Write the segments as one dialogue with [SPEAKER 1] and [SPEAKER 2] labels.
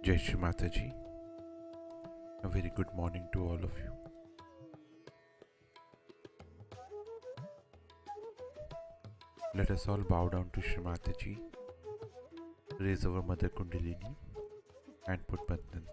[SPEAKER 1] Jai Shri Mataji. A very good morning to all of you. Let us all bow down to Shri Mataji, raise our Mother Kundalini and put Bandhan.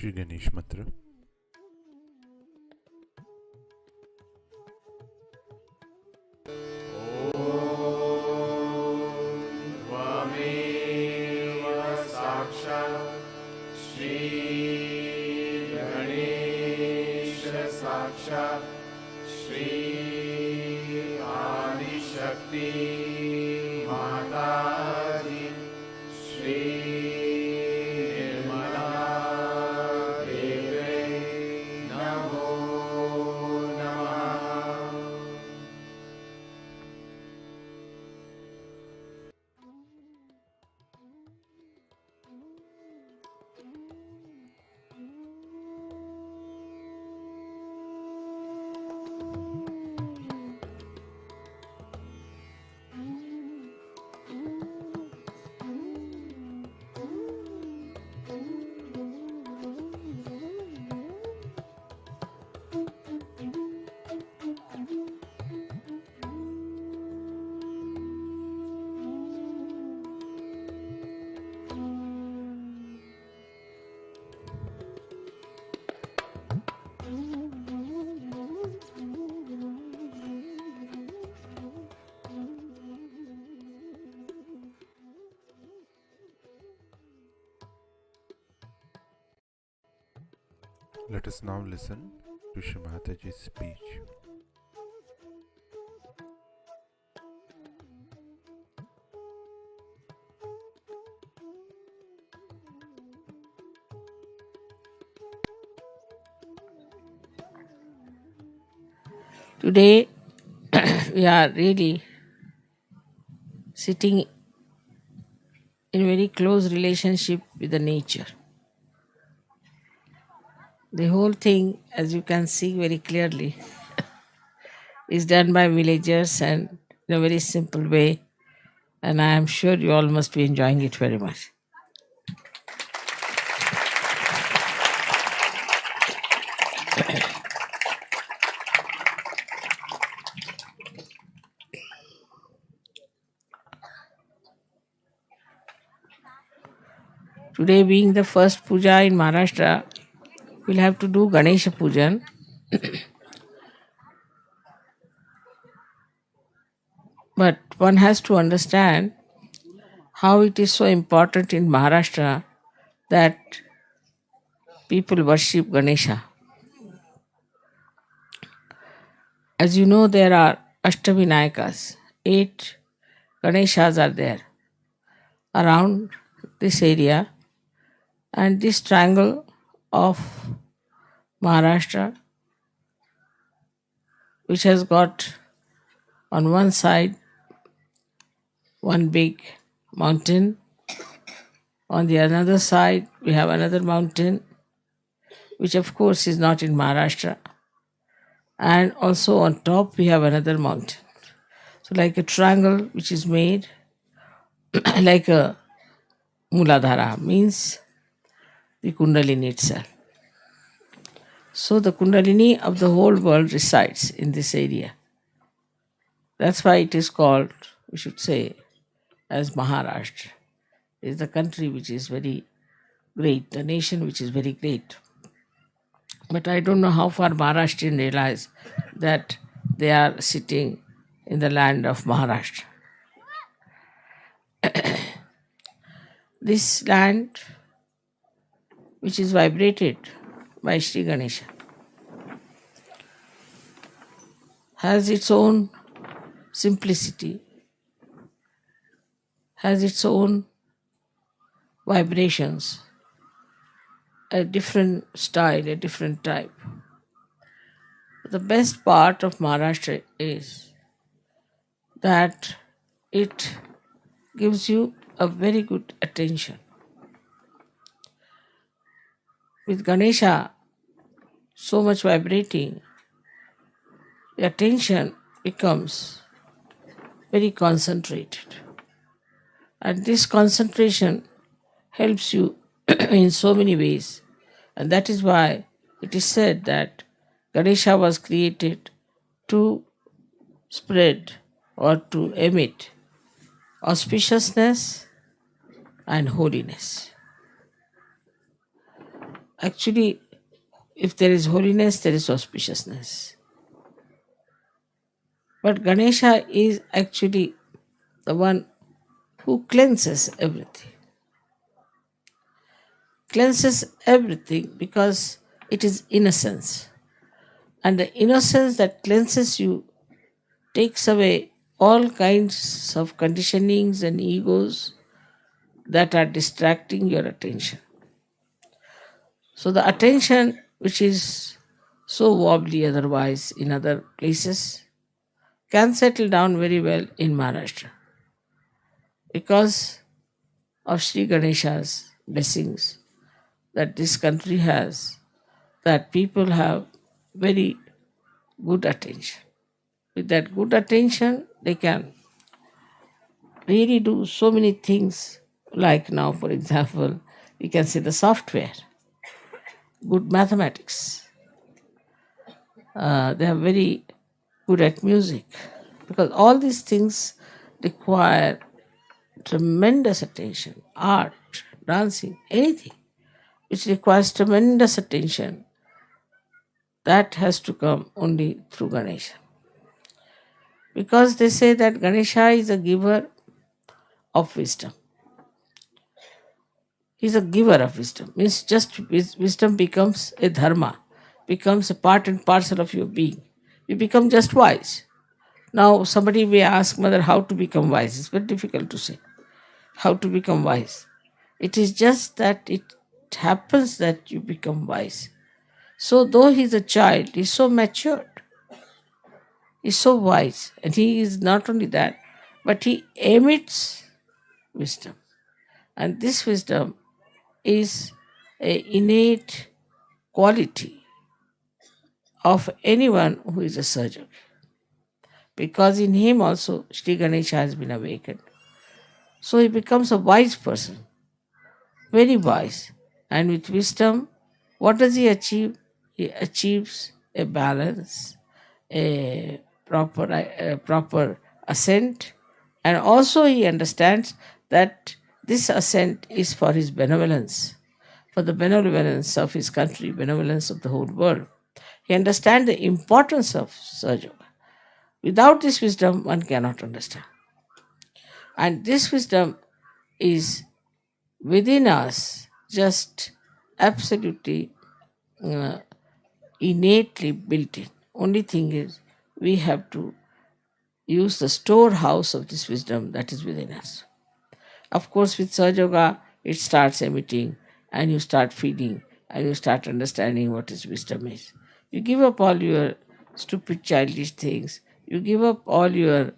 [SPEAKER 1] Shri Ganesh Mantra. Let us now listen to Shri Mataji's speech.
[SPEAKER 2] Today, we are really sitting in very close relationship with the nature. The whole thing, as you can see very clearly, is done by villagers and in a very simple way. And I am sure you all must be enjoying it very much. Today, being the first puja in Maharashtra, we'll have to do Ganesha Pujan. But one has to understand how it is so important in Maharashtra that people worship Ganesha. As you know, there are Ashtavinayakas, 8 Ganeshas are there around this area, and this triangle of Maharashtra, which has got on one side one big mountain, on the another side we have another mountain, which of course is not in Maharashtra, and also on top we have another mountain. So, like a triangle which is made like a Muladhara, means the Kundalini itself. So, the Kundalini of the whole world resides in this area. That's why it is called, we should say, as Maharashtra. It is the country which is very great, the nation which is very great. But I don't know how far Maharashtrians realize that they are sitting in the land of Maharashtra. This land, which is vibrated by Sri Ganesha, has its own simplicity, has its own vibrations, a different style, a different type. The best part of Maharashtra is that it gives you a very good attention. With Ganesha so much vibrating, the attention becomes very concentrated. And this concentration helps you in so many ways. And that is why it is said that Ganesha was created to spread or to emit auspiciousness and holiness. Actually, if there is holiness, there is auspiciousness. But Ganesha is actually the one who cleanses everything. Cleanses everything because it is innocence. And the innocence that cleanses you takes away all kinds of conditionings and egos that are distracting your attention. So the attention which is so wobbly otherwise in other places can settle down very well in Maharashtra because of Sri Ganesha's blessings that this country has, that people have very good attention. With that good attention, they can really do so many things. Like now, for example, we can say the software, good mathematics. They are very good at music because all these things require tremendous attention. Art, dancing, anything which requires tremendous attention, that has to come only through Ganesha. Because they say that Ganesha is a giver of wisdom. He's a giver of wisdom. Means just wisdom becomes a dharma, becomes a part and parcel of your being. You become just wise. Now somebody may ask, Mother, how to become wise? It's very difficult to say. How to become wise? It is just that it happens that you become wise. So though he's a child, he's so matured. He's so wise. And he is not only that, but he emits wisdom. And this wisdom is a innate quality of anyone who is a surgeon, because in him also Sri Ganesha has been awakened. So he becomes a wise person, very wise. And with wisdom, what does he achieve? He achieves a balance, a proper ascent, and also he understands that this ascent is for his benevolence, for the benevolence of his country, benevolence of the whole world. He understands the importance of Sahaja Yoga. Without this wisdom, one cannot understand. And this wisdom is within us, just absolutely uh, innately built in. Only thing is, we have to use the storehouse of this wisdom that is within us. Of course, with Sahaja Yoga, it starts emitting, and you start feeling, and you start understanding what is wisdom is. You give up all your stupid childish things. You give up all your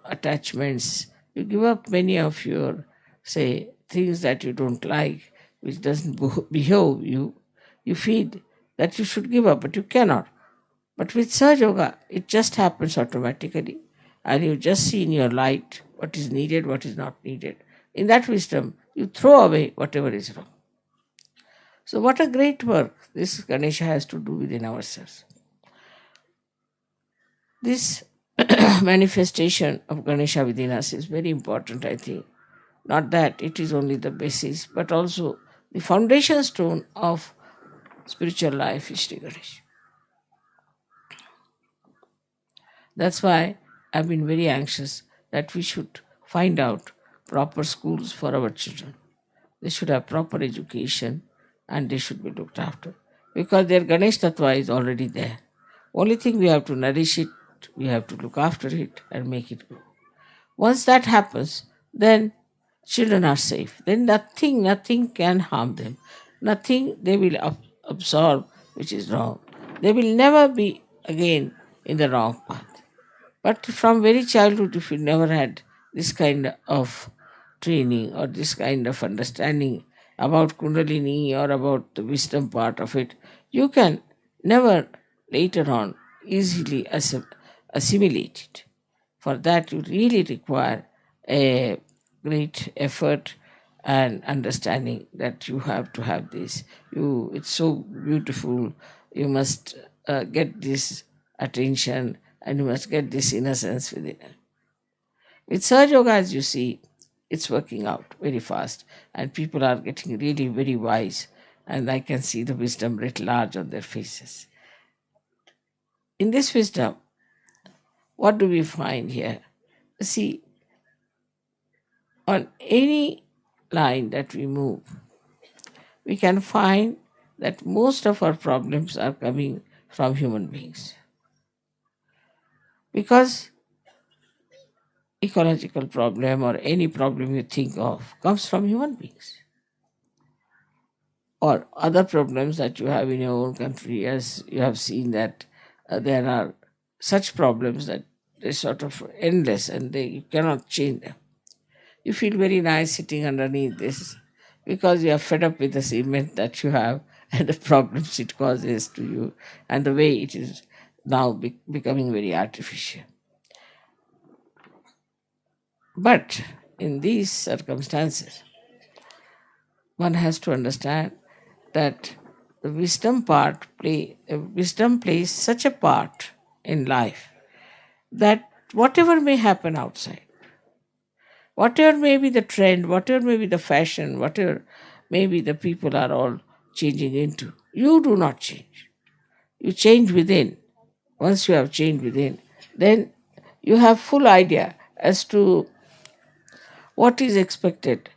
[SPEAKER 2] attachments. You give up many of your, say, things that you don't like, which doesn't behove you. You feel that you should give up, but you cannot. But with Sahaja Yoga, it just happens automatically, and you just see in your light what is needed, what is not needed. In that wisdom, you throw away whatever is wrong. So, what a great work this Ganesha has to do within ourselves. This manifestation of Ganesha within us is very important, I think. Not that it is only the basis, but also the foundation stone of spiritual life is Sri Ganesha. That's why I've been very anxious that we should find out proper schools for our children. They should have proper education and they should be looked after, because their Ganesh Tattva is already there. Only thing, we have to nourish it, we have to look after it and make it grow. Once that happens, then children are safe. Then nothing can harm them. Nothing they will absorb which is wrong. They will never be again in the wrong path. But from very childhood, if you never had this kind of training or this kind of understanding about Kundalini or about the wisdom part of it, you can never later on easily assimilate it. For that, you really require a great effort and understanding that you have to have this. It's so beautiful. You must get this attention, and you must get this innocence within it. With Sahaja Yoga, as you see, it's working out very fast, and people are getting really very wise, and I can see the wisdom writ large on their faces. In this wisdom, what do we find here? See, on any line that we move, we can find that most of our problems are coming from human beings. Because ecological problem or any problem you think of comes from human beings. Or other problems that you have in your own country, as you have seen that there are such problems that they're sort of endless and you cannot change them. You feel very nice sitting underneath this because you are fed up with the cement that you have and the problems it causes to you and the way it is now becoming very artificial. But in these circumstances, one has to understand that the wisdom plays such a part in life that whatever may happen outside, whatever may be the trend, whatever may be the fashion, whatever maybe the people are all changing into, you do not change. You change within. Once you have changed within, then you have full idea as to what is expected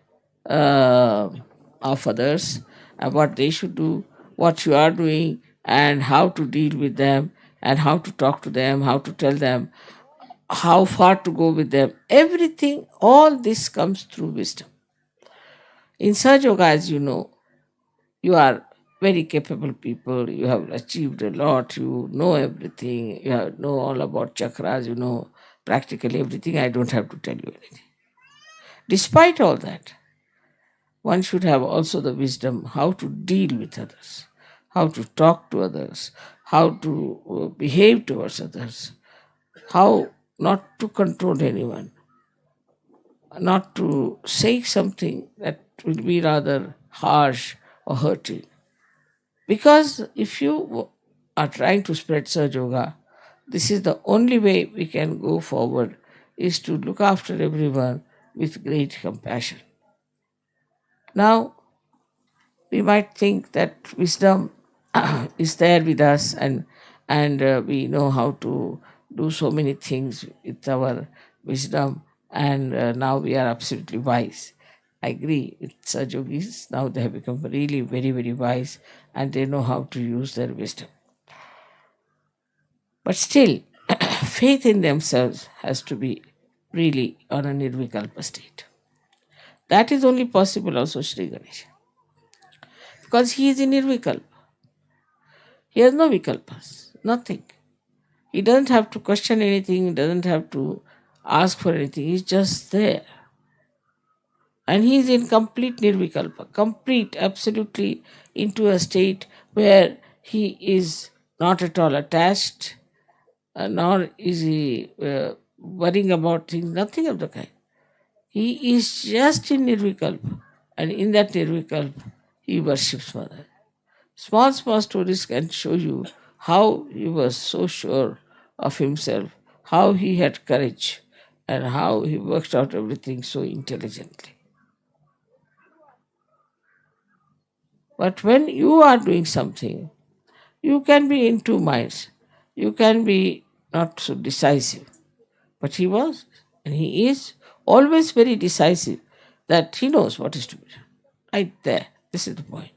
[SPEAKER 2] of others, and what they should do, what you are doing, and how to deal with them, and how to talk to them, how to tell them, how far to go with them. Everything, all this comes through wisdom. In Sahaja Yoga, as you know, you are very capable people, you have achieved a lot, you know everything, know all about chakras, you know practically everything. I don't have to tell you anything. Despite all that, one should have also the wisdom how to deal with others, how to talk to others, how to behave towards others, how not to control anyone, not to say something that will be rather harsh or hurting. Because if you are trying to spread Sahaja Yoga, this is the only way we can go forward, is to look after everyone with great compassion. Now, we might think that wisdom is there with us, and we know how to do so many things with our wisdom, and now we are absolutely wise. I agree with Saj Yogis. Now they have become really very, very wise, and they know how to use their wisdom. But still, faith in themselves has to be really on a nirvikalpa state. That is only possible also Sri Ganesha, because he is in nirvikalpa. He has no vikalpas, nothing. He doesn't have to question anything, he doesn't have to ask for anything, he's just there. And he is in complete nirvikalpa, complete, absolutely into a state where he is not at all attached, nor is he worrying about things, nothing of the kind. He is just in nirvikalpa, and in that nirvikalpa, he worships Mother. Small, small stories can show you how he was so sure of himself, how he had courage, and how he worked out everything so intelligently. But when you are doing something, you can be in two minds. You can be not so decisive. But he was, and he is always very decisive, that he knows what is to be done. Right there. This is the point.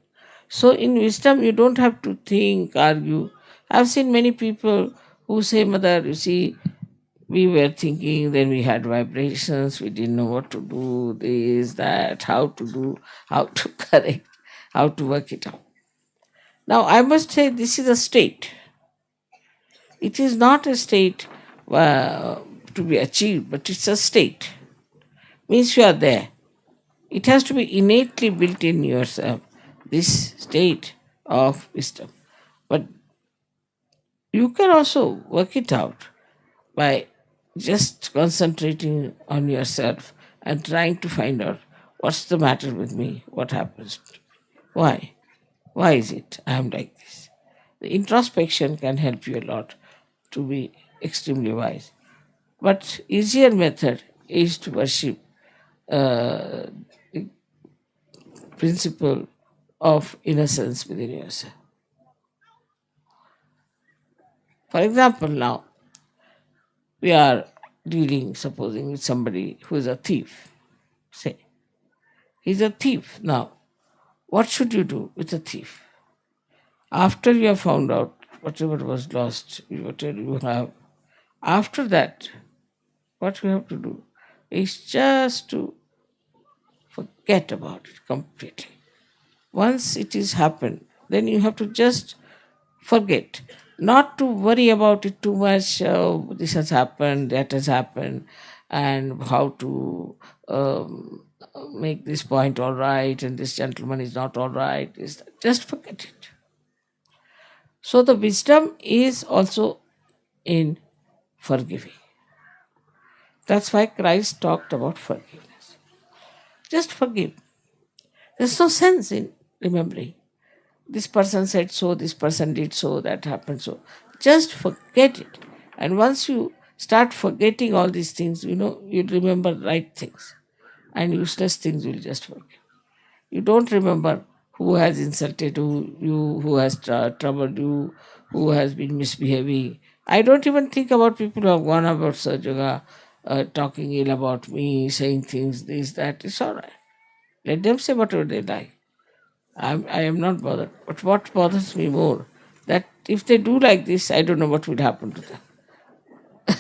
[SPEAKER 2] So in wisdom, you don't have to think, argue. I've seen many people who say, Mother, you see, we were thinking, then we had vibrations, we didn't know what to do, this, that, how to do, how to correct, how to work it out. Now, I must say, this is a state. It is not a state to be achieved, but it's a state. Means you are there. It has to be innately built in yourself, this state of wisdom. But you can also work it out by just concentrating on yourself and trying to find out what's the matter with me, what happens to me, why? Why is it I am like this? The introspection can help you a lot to be extremely wise. But easier method is to worship the principle of innocence within yourself. For example, now we are dealing, supposing, with somebody who is a thief. Say, he's a thief. Now, what should you do with a thief? After you have found out whatever was lost, whatever you have, after that, what you have to do is just to forget about it completely. Once it is happened, then you have to just forget, not to worry about it too much. This has happened, that has happened, and how to make this point all right, and this gentleman is not all right. Just forget it. So the wisdom is also in forgiving. That's why Christ talked about forgiveness. Just forgive. There's no sense in remembering. This person said so, this person did so, that happened so. Just forget it. And once you start forgetting all these things, you'll remember right things. And useless things will just forget. You don't remember who has insulted you, who has troubled you, who has been misbehaving. I don't even think about people who have gone about Sahaja Yoga, talking ill about me, saying things, this, that. It's all right. Let them say whatever they like. I am not bothered. But what bothers me more, that if they do like this, I don't know what will happen to them.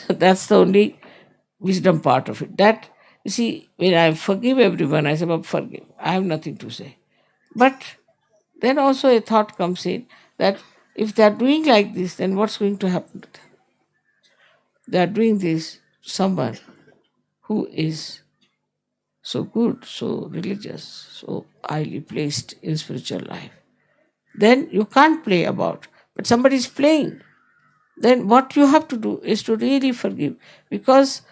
[SPEAKER 2] That's the only wisdom part of it. That, you see, when I forgive everyone, I say, Baba, forgive. I have nothing to say. But then also a thought comes in that if they are doing like this, then what's going to happen to them? They are doing this to someone who is so good, so religious, so highly placed in spiritual life. then you can't play about. But somebody is playing. Then what you have to do is to really forgive. Because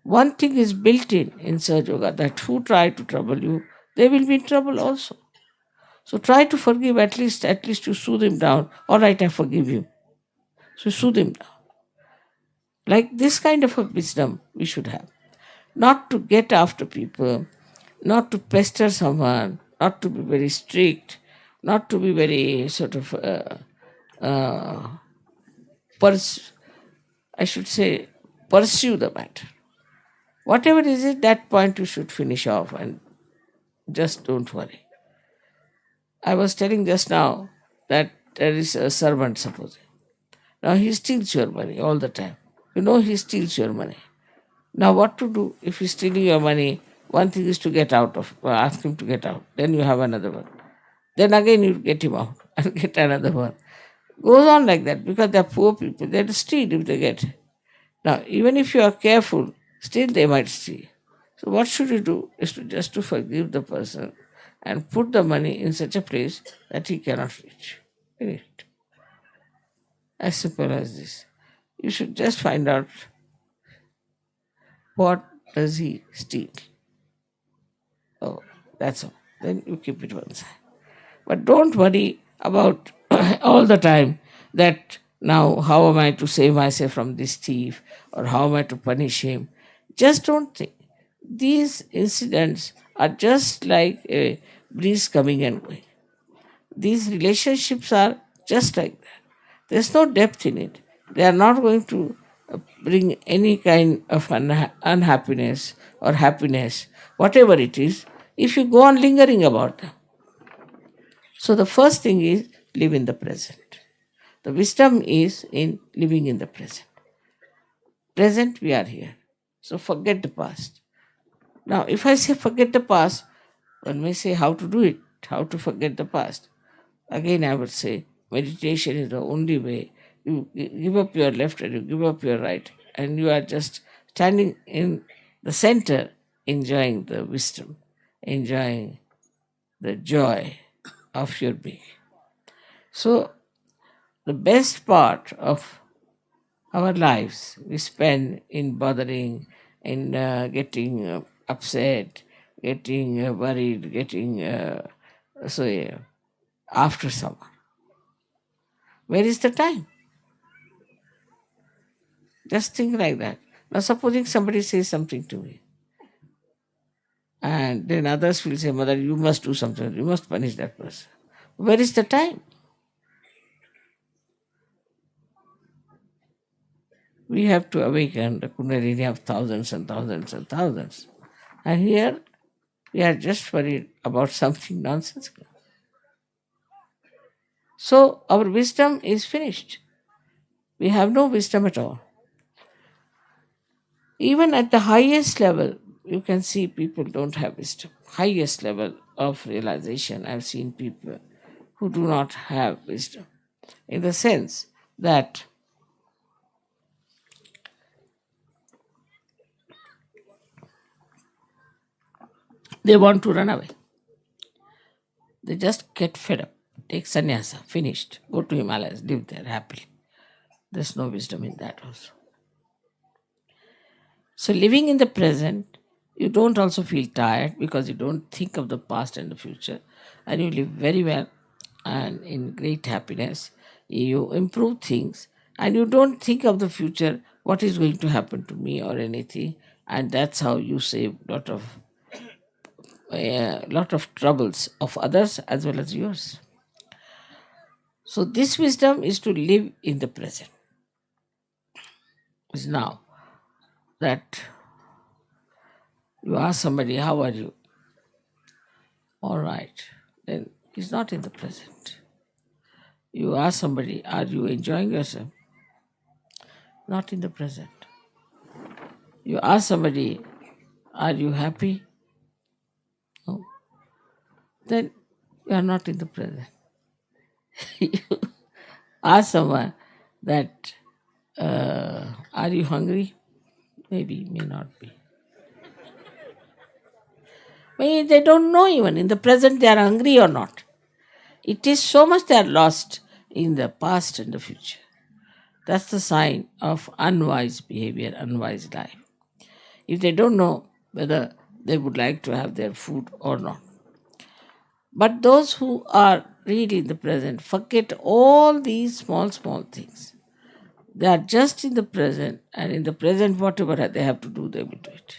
[SPEAKER 2] one thing is built in Sahaja Yoga, that who try to trouble you, they will be in trouble also. So try to forgive, at least you soothe him down. All right, I forgive you. So soothe him down. Like this kind of a wisdom we should have. Not to get after people, not to pester someone, not to be very strict, not to be very sort of, I should say, pursue the matter. Whatever is it, that point you should finish off and just don't worry. I was telling just now that there is a servant, supposing. Now he steals your money all the time. You know he steals your money. Now what to do if he's stealing your money? One thing is to get out of, ask him to get out. Then you have another one. Then again you get him out and get another one. Goes on like that because they're poor people. They'll steal if they get. Now even if you are careful, still they might steal. So what should you do is to just to forgive the person and put the money in such a place that he cannot reach. Finished. As simple as this. You should just find out what does he steal. Oh, that's all. Then you keep it one side. But don't worry about all the time that now how am I to save myself from this thief or how am I to punish him. Just don't think. These incidents are just like a breeze coming and going. These relationships are just like that. There's no depth in it. They are not going to bring any kind of unhappiness or happiness, whatever it is, if you go on lingering about them. So the first thing is live in the present. The wisdom is in living in the present. Present, we are here. So forget the past. Now, if I say forget the past, one may say how to do it, how to forget the past. Again, I would say meditation is the only way. You give up your left and you give up your right, and you are just standing in the center, enjoying the wisdom, enjoying the joy of your being. So, the best part of our lives we spend in bothering, in getting upset, getting worried, getting after someone. Where is the time? Just think like that. Now, supposing somebody says something to me, and then others will say, Mother, you must do something, you must punish that person. Where is the time? We have to awaken the Kundalini of thousands and thousands and thousands. And here, we are just worried about something nonsensical. So, our wisdom is finished. We have no wisdom at all. Even at the highest level, you can see people don't have wisdom. Highest level of realization, I've seen people who do not have wisdom. In the sense that they want to run away. They just get fed up, take sannyasa, finished, go to Himalayas, live there happily. There's no wisdom in that also. So living in the present, you don't also feel tired because you don't think of the past and the future, and you live very well and in great happiness. You improve things and you don't think of the future, what is going to happen to me or anything, and that's how you save lot of troubles of others as well as yours. So this wisdom is to live in the present. Is now that you ask somebody, how are you? All right. Then he's not in the present. You ask somebody, are you enjoying yourself? Not in the present. You ask somebody, are you happy? No. Then you are not in the present. You ask someone that, are you hungry? Maybe, may not be. Maybe they don't know even in the present they are hungry or not. It is so much they are lost in the past and the future. That's the sign of unwise behavior, unwise life. If they don't know whether they would like to have their food or not. But those who are really in the present forget all these small, small things. They are just in the present, and in the present, whatever they have to do, they will do it.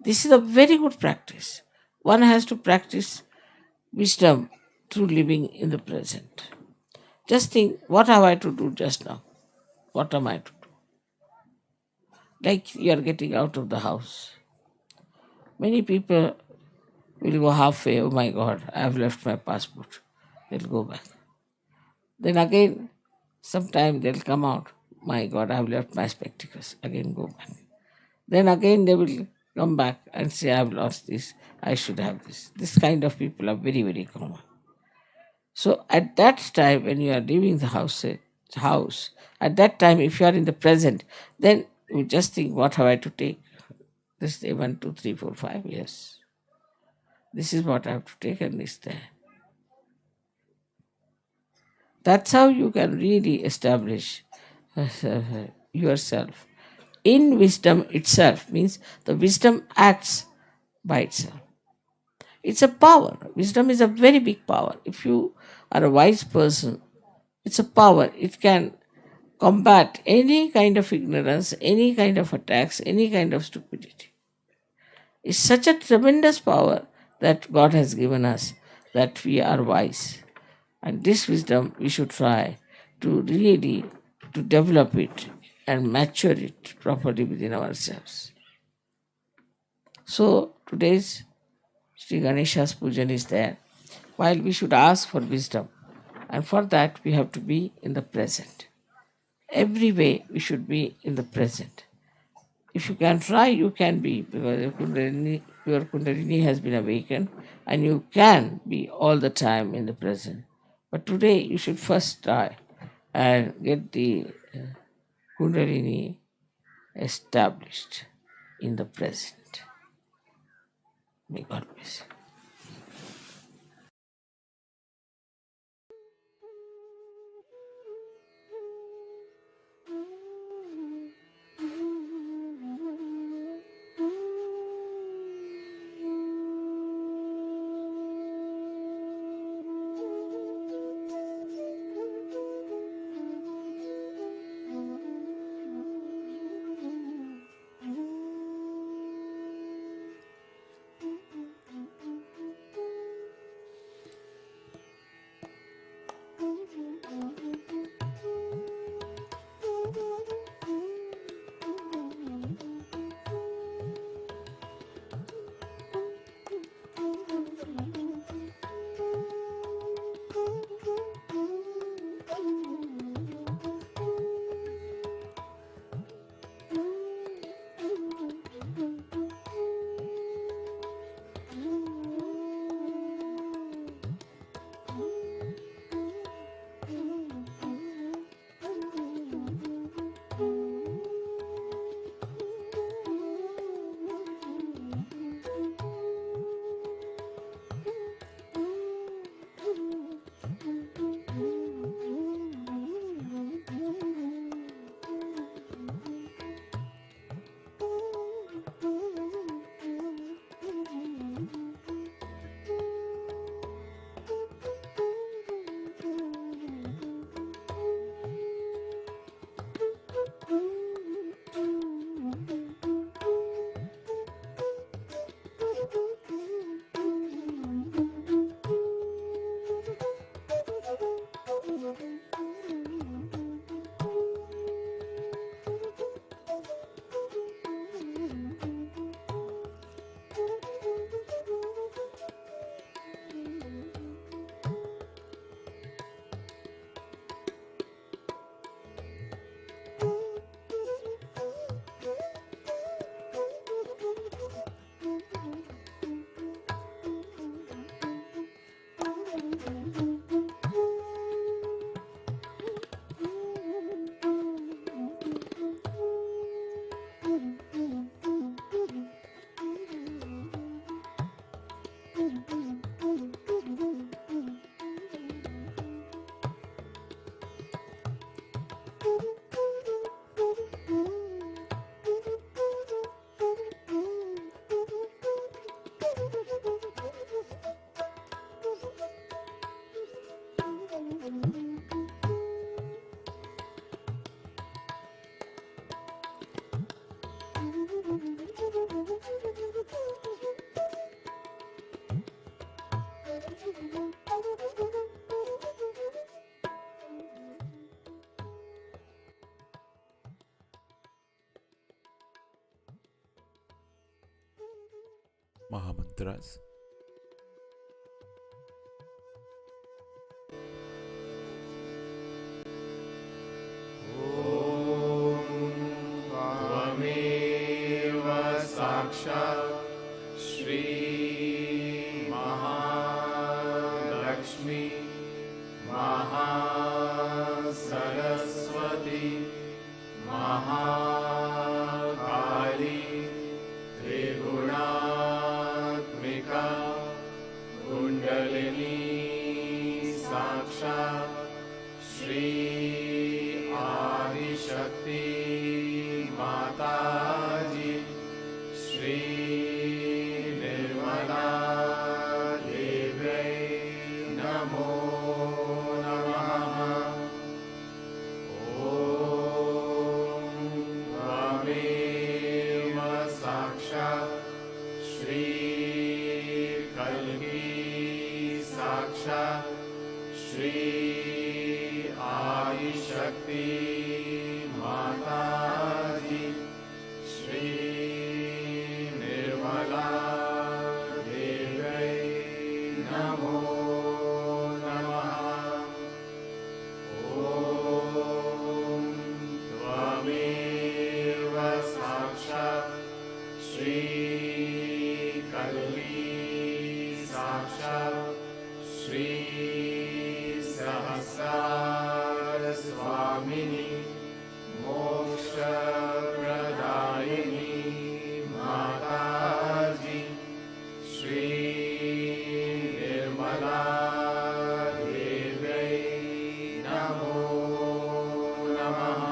[SPEAKER 2] This is a very good practice. One has to practice wisdom through living in the present. Just think, what have I to do just now? What am I to do? Like you are getting out of the house. Many people will go halfway, oh my God, I have left my passport. They'll go back. Then again, sometime they'll come out, my God, I have left my spectacles. Again, go back. Then again, they will come back and say, I have lost this, I should have this. This kind of people are very, very common. So at that time, when you are leaving the house, at that time, if you are in the present, then you just think, what have I to take? This day, 1, 2, 3, 4, 5 years. This is what I have to take, and this there. That's how you can really establish yourself. In wisdom itself means the wisdom acts by itself. It's a power. Wisdom is a very big power. If you are a wise person, it's a power. It can combat any kind of ignorance, any kind of attacks, any kind of stupidity. It's such a tremendous power that God has given us that we are wise. And this wisdom we should try to really to develop it and mature it properly within ourselves. So today's Sri Ganesha's pujan is there. While we should ask for wisdom, and for that we have to be in the present. Every way we should be in the present. If you can try, you can be, because your Kundalini has been awakened and you can be all the time in the present. But today you should first try and get the Kundalini established in the present. May God bless you.
[SPEAKER 1] Mahamantras.
[SPEAKER 3] त्वमेव साक्षात् श्री महालक्ष्मी महासरस्वती महाकाली त्रिगुणात्मिका कुण्डलिनी साक्षात् श्री आदिशक्ति माताजी श्री निर्मला देव्यै नमो नमः। ॐ त्वमेव साक्षात् श्री कल्की साक्षात् श्री आदिशक्ति माताजी श्री निर्मला देव्यै नमो नमः। ॐ त्वमेव साक्षात् श्री कल्की साक्षात् श्री सहस्रार स्वामिनी मोक्षप्रदायिनी माताजी श्री निर्मला देव्यै नमो नमः।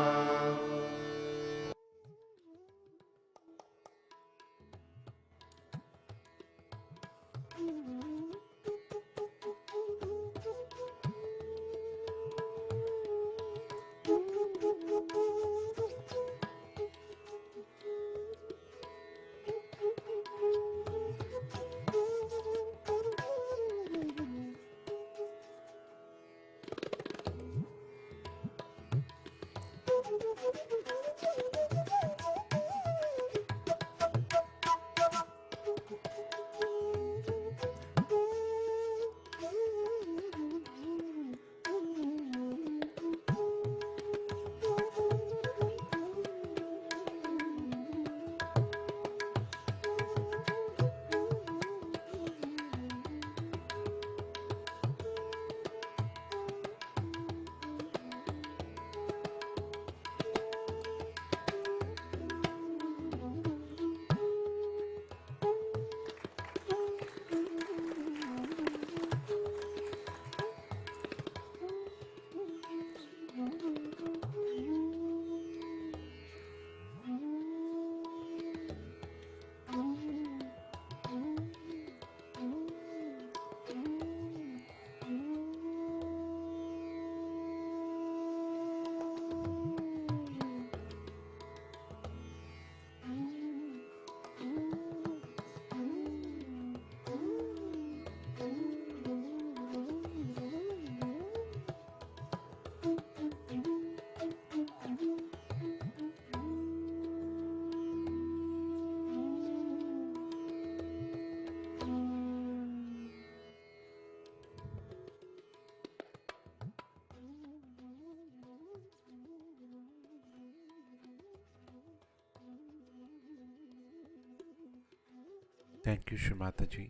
[SPEAKER 1] Thank you, Shri Mataji,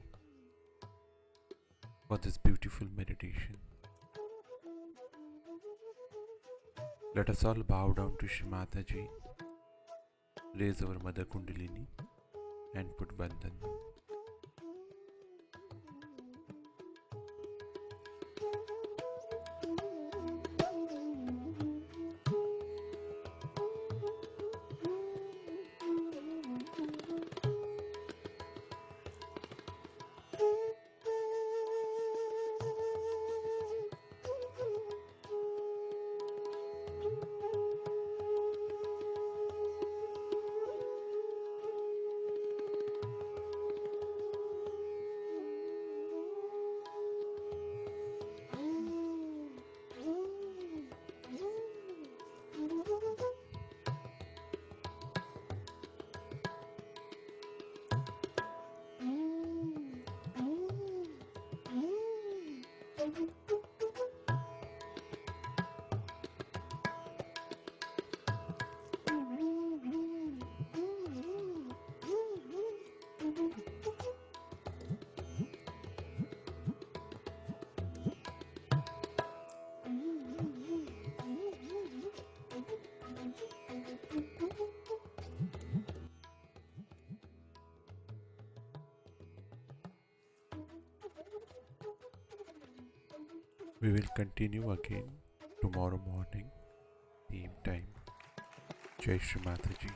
[SPEAKER 1] for this beautiful meditation. Let us all bow down to Shri Mataji, raise our Mother Kundalini, and put Bandhan. We will continue again tomorrow morning, same time. Jai Shri Mataji.